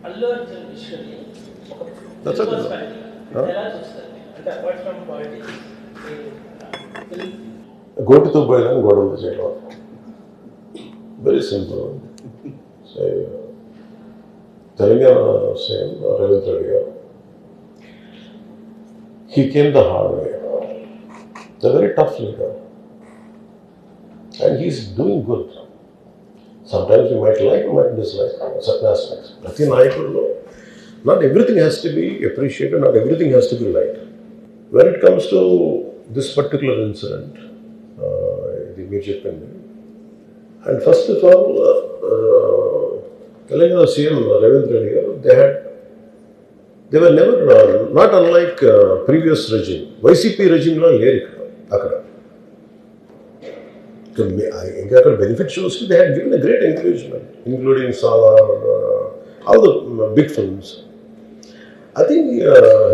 అల్లు అర్జున్ విషయాన్ని ఒక That's okay. ఎలా చూస్తారు అంటే అపార్ట్ ఫ్రమ్ పాలిటిక్స్ గోటితో పోయిన గొడవలు చేయడం very simple. Telangana same Revanth Reddy గారు he came the hard way. The very tough leader. And he's doing good. Sometimes you might like, you might dislike certain aspects. Prati Nayakudlo, not everything has to be appreciated, not everything has to be liked. When it comes to this particular incident, the immediate pandemic, and first of all, Telangana CM Ravindra Reddy, they were never, not unlike previous regime. YCP regime lo leru akkada. Agar benefit shows, they had given a great encouragement, including Salar, all the big films. I think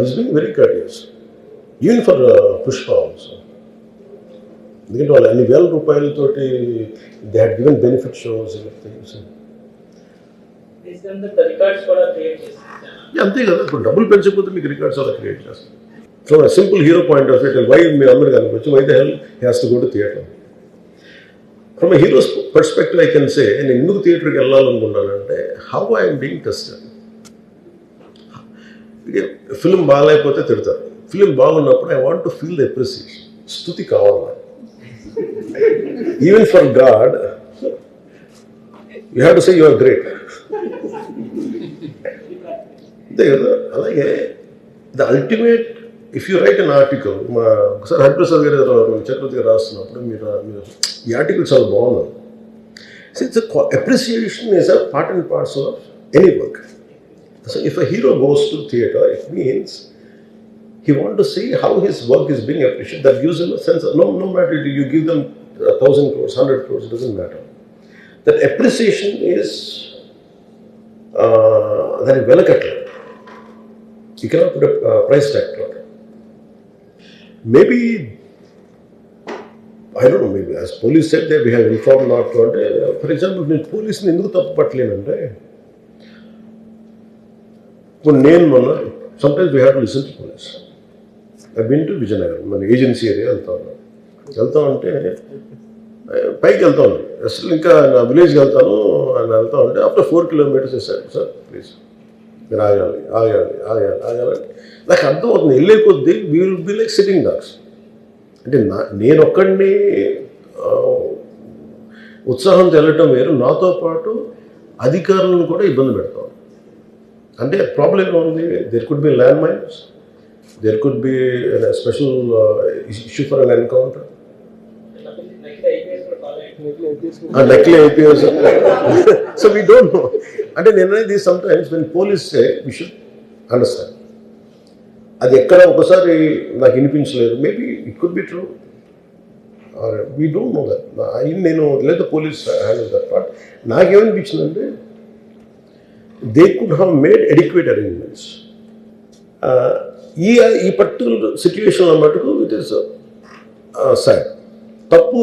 he's being very courteous, even for Pushpa also. They had given benefit shows and things. the records కూడా create చేస్తారు. అంతే కదా, ఇప్పుడు డబ్బులు పెంచకపోతే మీకు records అలా create చేస్తారు. From a simple hero point of view, why మీ అందరు కనుకోవచ్చు, why the hell he has to go to theatre? From a hero's perspective, I can say, నేను ఎందుకు థియేటర్కి వెళ్ళాలనుకున్నానంటే, how I am being tested. Film బాగాలేకపోతే తిడతారు, film బాగున్నప్పుడు I want to feel the appreciation. స్తుతి కావాలి. Even for God you have to say you are great. అంతే కదా. అలాగే the ultimate, if you write an article, ఒకసారి హరిప్రసాద్ గారు చక్రవర్తి గారు రాస్తున్నప్పుడు మీరు ఈ ఆర్టికల్ చాలా బాగుంది. So it's appreciation is a part and parcel of any work. So if a hero goes to theatre, it means he want to see how his work is being appreciated. That gives him a sense of, no matter you give them 1,000 crores, 100 crores, it doesn't matter. That appreciation is that is velakatla. You cannot put a price tag to it. Maybe, I don't know, maybe as police said that we have informed not to. For example, నేను పోలీసుని ఎందుకు తప్పు పట్టలేనంటే, ఇప్పుడు నేను మొన్న sometimes we have to listen to police. I've been to Vizianagaram, మన agency area వెళ్తా ఉంటే పైకి వెళ్తా ఉన్నాను, అసలు ఇంకా నా విలేజ్కి వెళ్తాను అని వెళ్తా ఉంటే ఆఫ్టర్ 4 kilometers వేసారు, సార్ ప్లీజ్ మీరు ఆగాలి నాకు అర్థం అవుతుంది. వెళ్ళే కొద్దీ we will be like sitting dogs. అంటే నేను ఒక్కడిని ఉత్సాహంతో వెళ్ళటం వేరు, నాతో పాటు అధికారులను కూడా ఇబ్బంది పెడతాం. అంటే ప్రాబ్లం ఏముంది, there could be land mines, there could be a special issue for an encounter. Likely IPS. So we don't know. And then sometimes when police say, we should understand. అది ఎక్కడ ఒకసారి నాకు వినిపించలేదు, maybe it could be true, we don't know that. నేను లేదా police handle that part. నాకేమనిపించిందంటే, they could have made adequate arrangements. ఈ particular సిచ్యువేషన్లో మటుకు ఇట్ ఈస్ సాడ్. తప్పు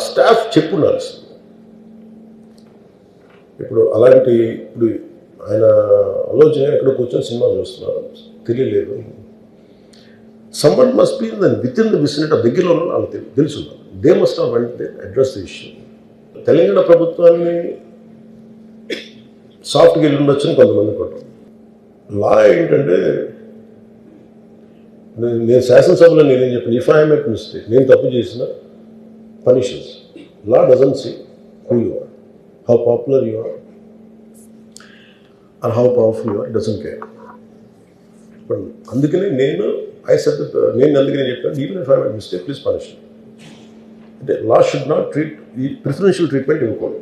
స్టాఫ్ చెప్పున్నారు. ఇప్పుడు అలాంటి, ఇప్పుడు ఆయన ఆలోచన ఎక్కడ కూర్చొని సినిమా చూస్తున్నారు, తెలియలేదు. Someone must be with in the vicinity, దగ్గరలో ఉన్న వాళ్ళకి తెలుసు, they must have vent they address the issue. Telangana ప్రభుత్వాన్ని సాఫ్ట్గా వెళ్ళి ఉండొచ్చని కొంతమంది కొంటాం. లా ఏంటంటే, నేను శాసనసభలో నేనేం చెప్పాను, ఇఫ్ ఐ మేక్ మిస్టేక్, నేను తప్పు చేసిన punishments. Law doesn't see who you are, how popular you are are how powerful you are, doesn't care. But అందుకనే నేను అందుకనే చెప్పాను, even if I make mistake please punish. అంటే లా షుడ్ నాట్ ట్రీట్, ఈ preferential treatment ఇవ్వకూడదు.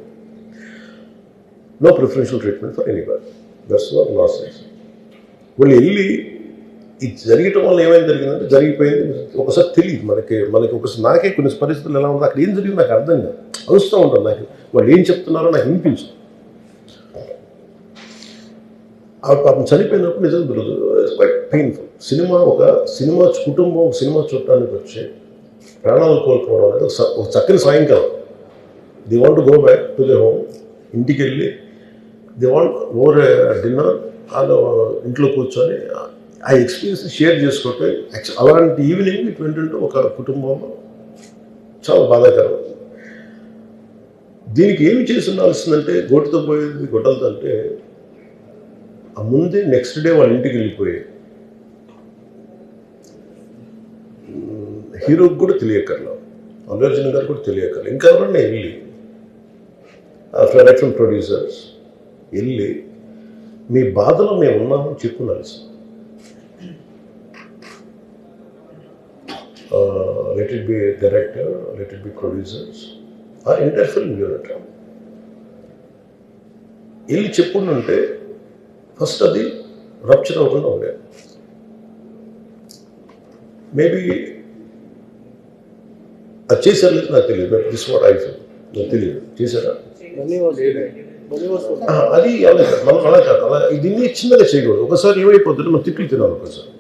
No preferential treatment for anybody. That's what law says. వాళ్ళు వెళ్ళి ఇది జరగటం వల్ల ఏమైనా జరిగిందంటే, జరిగిపోయింది ఒకసారి తెలియదు మనకి ఒకసారి. నాకే కొన్ని పరిస్థితులు ఎలా ఉందో, అక్కడ ఏం జరిగింది నాకు అర్థం కాదు, అరుస్తూ ఉంటాను. నాకు వాళ్ళు ఏం చెప్తున్నారో నాకు వినిపించదు. ఆ పాపం చనిపోయినప్పుడు నిజంగా క్వైట్ పెయిన్ఫుల్. సినిమా కుటుంబం ఒక సినిమా చూడటానికి వచ్చి ప్రాణాలు కోల్పోవడం అనేది ఒక చక్కని సాయంకాలం. They want to go back to they home. ఇంటికి వెళ్ళి దే వాంట్ ఓవర్ డిన్నర్ వాళ్ళు ఇంట్లో కూర్చొని ఆ ఎక్స్పీరియన్స్ షేర్ చేసుకుంటే అలాంటి ఈవినింగ్ ఇటు వెంటుంటే ఒక కుటుంబంలో చాలా బాధాకరం. దీనికి ఏమి చేసి ఉండాల్సిందంటే గోటుతో పోయేది గొడ్డలతో అంటే ఆ ముందే నెక్స్ట్ డే వాళ్ళ ఇంటికి వెళ్ళిపోయి హీరోకి కూడా తెలియకర్లా, అల్లు అర్జున్ గారు కూడా తెలియకర్లా, ఇంకా ఎవరన్నా వెళ్ళి డైరెక్షన్ ప్రొడ్యూసర్స్ వెళ్ళి మీ బాధలో మేము ఉన్నామని చెప్పుకోవాలి. Let it be a director, let it be producers, or entire film unit. వెళ్ళి చెప్పుకుంటుంటే ఫస్ట్ అది రప్చర్ అవ్వకుండా ఉండేది. మేబీ అది చేశారు లేదు నాకు తెలియదు, దిస్ వాట్ ఐ ఫీల్, నాకు తెలియదు చేశారా అది మనం అలా కాదు, అలా దీన్ని చిన్నగా చేయకూడదు. ఒకసారి ఏమైపోతుంటే మనం తిట్లు తినాలి. ఒకసారి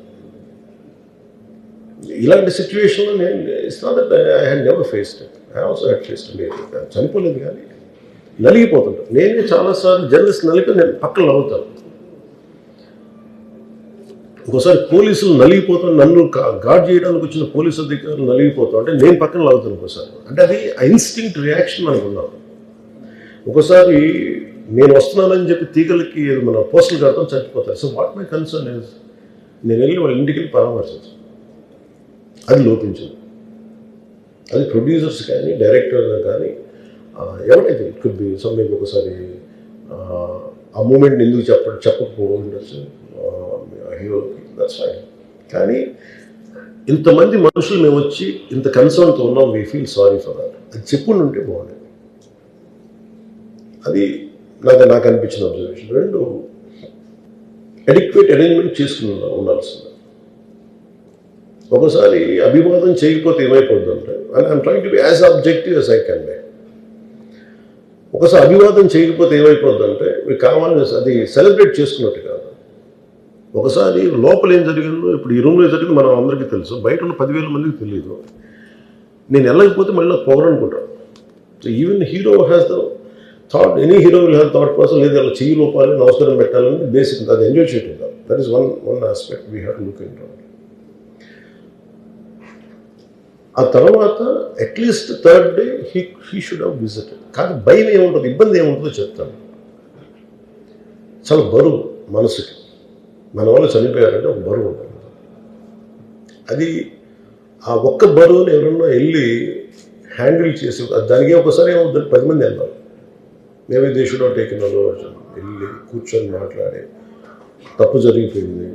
ఇలాంటి సిచ్యువేషన్లో నేను it's not that I had never faced it, I also had faced. లేదు చనిపోలేదు కానీ నలిగిపోతుంటాను. నేనే చాలాసార్లు జర్నలిస్ట్ నలిపి నేను పక్కన నవ్వుతాను. ఒకసారి పోలీసులు నలిగిపోతాను, నన్ను గార్డ్ చేయడానికి వచ్చిన పోలీసు అధికారులు నలిగిపోతాం అంటే నేను పక్కన లాగుతాను ఒకసారి. అంటే అది ఇన్స్టింక్ట్ రియాక్షన్ అనుకున్నాను. ఒకసారి నేను వస్తున్నానని చెప్పి తీగలకి మన పోస్టులు కడతాం చచ్చిపోతారు. So what my concern is నేను వెళ్ళి వాళ్ళ ఇంటికి వెళ్ళి పరామర్శించాను. అది లోపించింది. అది ప్రొడ్యూసర్స్ కానీ డైరెక్టర్ కానీ ఎవరైతే ఇట్ కుడ్ బి సమ్థింగ్ ఒకసారి ఆ మూమెంట్ని ఎందుకు చెప్పకపోవడం ఉండొచ్చు హీరోకి, దట్స్ ఫైన్. కానీ ఇంతమంది మనుషులు మేము వచ్చి ఇంత కన్సర్న్తో ఉన్నాం, we feel sorry for that, అది చెప్పుండి ఉంటే బాగుండేది. అది నాకు అనిపించిన అబ్జర్వేషన్. రెండు అడిక్వేట్ అరేంజ్మెంట్ చేసుకుని ఉండాల్సింది. ఒకసారి అభివాదం చేయకపోతే ఏమైపోద్ది అంటే, I'm trying to be as objective as I can be. ఒకసారి అభివాదం చేయకపోతే ఏమైపోద్ది అంటే మీకు కావాలని అది సెలబ్రేట్ చేసుకున్నట్టు కాదు. ఒకసారి లోపల ఏం జరిగిందో ఇప్పుడు ఈ రూమ్లో జరిగింది మనం అందరికీ తెలుసు, బయట ఉన్న 10,000 మందికి తెలియదు. నేను వెళ్ళకపోతే మళ్ళీ నాకు పొగరనుకుంటాను. So even hero has the thought, any hero will have thought process, లేదు అలా చెయ్యి లోపాలి నమస్కారం పెట్టాలని బేసిక్ అది ఎంజాయ్ చేయటం కాదు. That is one aspect we have to look in. ఆ తర్వాత at least third day he should have visited. కానీ భయం ఏముంటుంది, ఇబ్బంది ఏముంటుందో చెప్తాను. చాలా బరువు మనసుకి, మన వాళ్ళు చనిపోయారంటే ఒక బరువు ఉంటుంది. అది ఆ ఒక్క బరువుని ఎవరన్నా వెళ్ళి హ్యాండిల్ చేసి దానికి ఒకసారి ఏమవుతుంది 10 మంది వెళ్ళాలి. మేమే దే షుడ్ హావ్ టేకెన్ వెళ్ళి కూర్చొని మాట్లాడి తప్పు జరిగిపోయింది,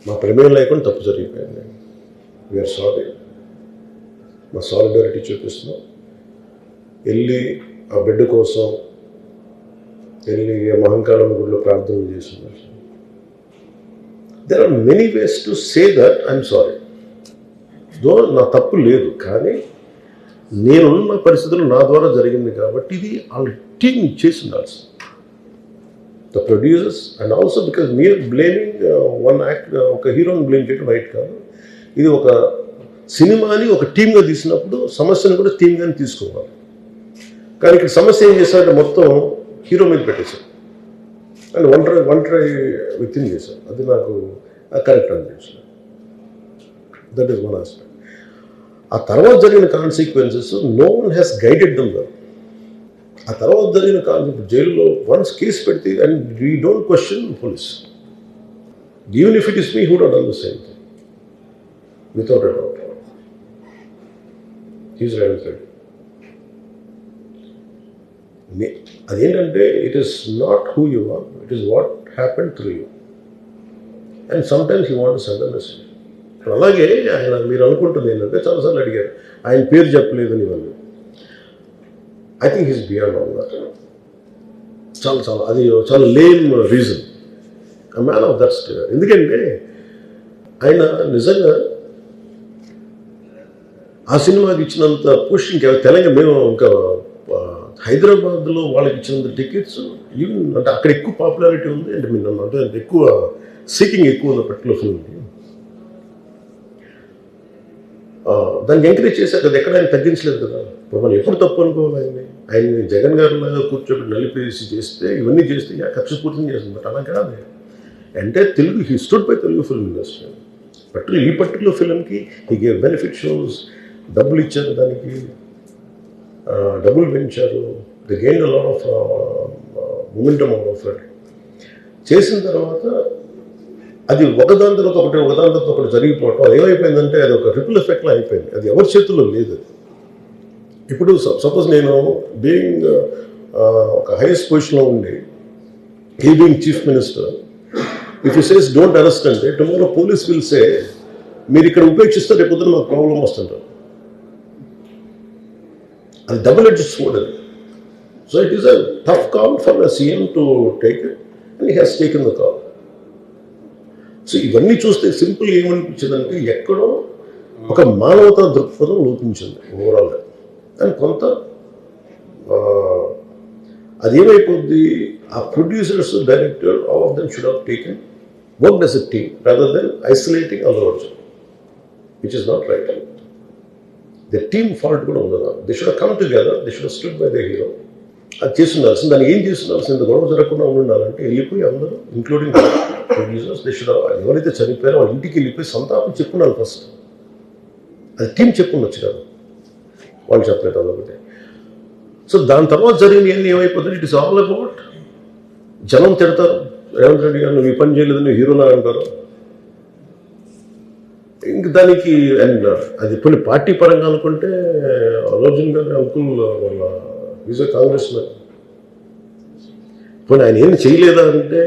మా ప్రమేయం లేకుండా తప్పు జరిగిపోయింది, వీఆర్ సారీ, మా సాలిడారిటీ చూపిస్తున్నాం, వెళ్ళి ఆ బిడ్డ కోసం వెళ్ళి మహంకాళమ్మ గుడిలో ప్రార్థన చేస్తున్నారు. There are many ways to say that I'm sorry, though నా తప్పు లేదు, కానీ నేనున్న పరిస్థితులు నా ద్వారా జరిగింది కాబట్టి ఇది వాళ్ళ టీం చేసి ఉండాల్సి. The producers and also because మీరు బ్లేమింగ్ వన్ యాక్ట్, ఒక హీరోని బ్లేమ్ చేయడం రైట్ కాదు. ఇది ఒక సినిమాని ఒక టీమ్గా తీసినప్పుడు సమస్యను కూడా టీమ్గానే తీసుకోవాలి. కానీ ఇక్కడ సమస్య ఏం చేశారంటే మొత్తం హీరో మీద పెట్టేశారు అండ్ ఒంటరి వ్యక్తిని చేశారు. అది నాకు కరెక్ట్ అనిపించింది. That is one aspect. ఆ తర్వాత జరిగిన consequences no one has guided them well. ఆ తర్వాత జరిగిన కాన్సెప్ట్ జైల్లో వన్స్ కేసు పెడితే and we don't question police, even if it is me who don't done the same thing without a doubt. అదేంటంటే it is not who you are, it is what happen through you and sometimes you want to send a message. అలాగే ఆయన మీరు అనుకుంటుంది ఏంటంటే చాలాసార్లు అడిగారు ఆయన పేరు చెప్పలేదని వాళ్ళు. I think he's beyond all that. చాలా అది చాలా lame reason, a man of that state. ఎందుకంటే ఆయన నిజంగా ఆ సినిమాకి ఇచ్చినంత పుష్ ఇంకా తెలంగాణ మేము ఇంకా హైదరాబాద్లో వాళ్ళకి ఇచ్చినంత టికెట్స్ ఈవెన్ అంటే అక్కడ ఎక్కువ పాపులారిటీ ఉంది అంటే మీరు అంటే ఎక్కువ సీకింగ్ ఎక్కువ ఉన్న పర్టికులర్ ఫిల్మ్కి. దాన్ని ఎంకరేజ్ చేశారు కదా, ఎక్కడ ఆయన తగ్గించలేదు కదా. ఇప్పుడు మనం ఎప్పుడు తప్పు అనుకోవాలి ఆయన్ని. ఆయన్ని జగన్ గారిలాగా కూర్చోబెట్టి నలిపేసి చేస్తే ఇవన్నీ చేస్తే కక్షపూర్తిని చేస్తుంది. బట్ అలా కాదు. అంటే Telugu he stood by Telugu film industry. ఈ పర్టికులర్ ఫిల్మ్కి ఈ గేవ్ బెనిఫిట్ షోస్, డబ్బులు ఇచ్చారు, దానికి డబ్బులు పెంచారు. The gain a lot of momentum of it. చేసిన తర్వాత అది ఒకదాని తర్వాత ఒకటి జరిగిపోవటం, అది ఏమైపోయిందంటే అది ఒక రిపుల్ ఎఫెక్ట్లో అయిపోయింది. అది ఎవరి చేతుల్లో లేదు. ఇప్పుడు సపోజ్ నేను బీయింగ్ ఒక హైయెస్ట్ పొజిషన్లో ఉండి, he being chief minister, if you says don't arrest అంటే టుమారో పోలీస్ విల్ సే మీరు ఇక్కడ ఉపేక్షిస్తే రేపు పొద్దున మాకు ప్రాబ్లం వస్తుంటారు. అది డబుల్ ఎడ్జ్డ్ స్వోర్డ్ అది. So it is a tough call for the CM to take it and he has taken the call. So ఇవన్నీ చూస్తే సింపుల్ ఏమనిపించిందంటే ఎక్కడో ఒక మానవతా దృక్పథం లోపించింది ఓవరాల్గా. అండ్ కొంత అదేమైపోద్ది, ఆ producers, director, all of them should have taken work as a team rather than isolating Allu Arjun, which is not right. The team fault కూడా ఉండదు. They should have come together, they should have stood by the hero. అది చేస్తుండాల్సింది. దాన్ని ఏం చేస్తుండాల్సింది, గొడవ జరగకుండా ఉండాలంటే వెళ్ళిపోయి అందరూ ఇంక్లూడింగ్ ప్రొడ్యూసర్స్, దే షుడ్ ఎవరైతే చనిపోయారో వాళ్ళ ఇంటికి వెళ్ళిపోయి సంతాపం చెప్పుండాలి ఫస్ట్. అది టీం చెప్పుండొచ్చు కదా, వాళ్ళు చెప్పలేదు అదొకటి. సో దాని తర్వాత జరిగినవన్నీ ఏమైపోతుంది, ఇట్ ఇస్ ఆల్ అబౌట్ జనం తిడతారు, రేవంత్ రెడ్డి గారు నువ్వు ఈ పని చేయలేదని హీరోలా అంటారు. ఇంక దానికి అండ్ అది కొన్ని పార్టీ పరంగా అనుకుంటే అర్జున్ గారి అంకుల్ వాళ్ళ ఈజ్ ఎ కాంగ్రెస్ మ్యాన్. పోనీ ఆయన ఏం చేయలేదా అంటే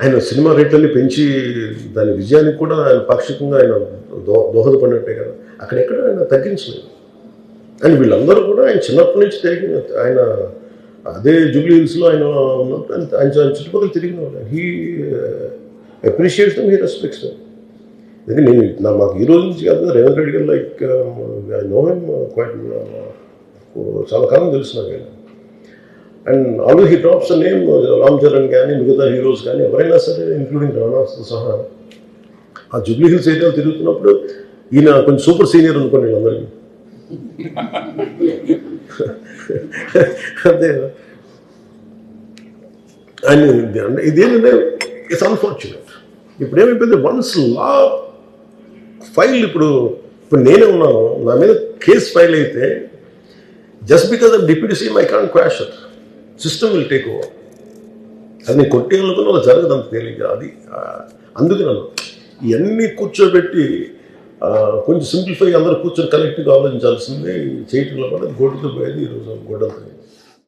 ఆయన సినిమా రేట్లన్నీ పెంచి దాని విజయానికి కూడా ఆయన పాక్షికంగా ఆయన దోహదపడినట్టే కదా. అక్కడెక్కడ ఆయన తగ్గించలేదు. అండ్ వీళ్ళందరూ కూడా ఆయన చిన్నప్పటి నుంచి తిరిగిన, ఆయన అదే జూబ్లీ హిల్స్లో ఆయన ఉన్నప్పుడు ఆయన చుట్టుపక్కల తిరిగిన వాళ్ళు. He appreciates them, he respects them. ఎందుకంటే నేను మాకు ఈ రోజు నుంచి కాదు, Revanth Reddy garu like I know him quite, చాలా కాలం తెలుసు నాకు. And always he drops name Ram Charan కానీ మిగతా హీరోస్ కానీ ఎవరైనా సరే ఇంక్లూడింగ్ రాణాతో సహా ఆ జూబ్లీ హిల్స్ ఏరియాలో తిరుగుతున్నప్పుడు ఈయన కొంచెం సూపర్ సీనియర్ అనుకోండి వీళ్ళందరికీ. అదే ఆయన ఇదేంటంటే ఇట్స్ అన్ఫార్చునేట్. ఇప్పుడు ఏమైపోయింది, వన్స్ లా ఫైల్ ఇప్పుడు నేనే ఉన్నాను, నా మీద కేసు ఫైల్ అయితే just because of deputy CM I can't quash it. System will take over. అది నేను కొట్టేయాలనుకున్నా అది జరగదు అంత తేలిక. అది అందుకే నన్ను ఇవన్నీ కూర్చోబెట్టి కొంచెం సింప్లిఫై అందరూ కూర్చొని కలెక్టివ్గా ఆలోచించాల్సింది చేయటంలో కూడా గొడ్డతో పోయేది ఈరోజు గొడ్డలతో.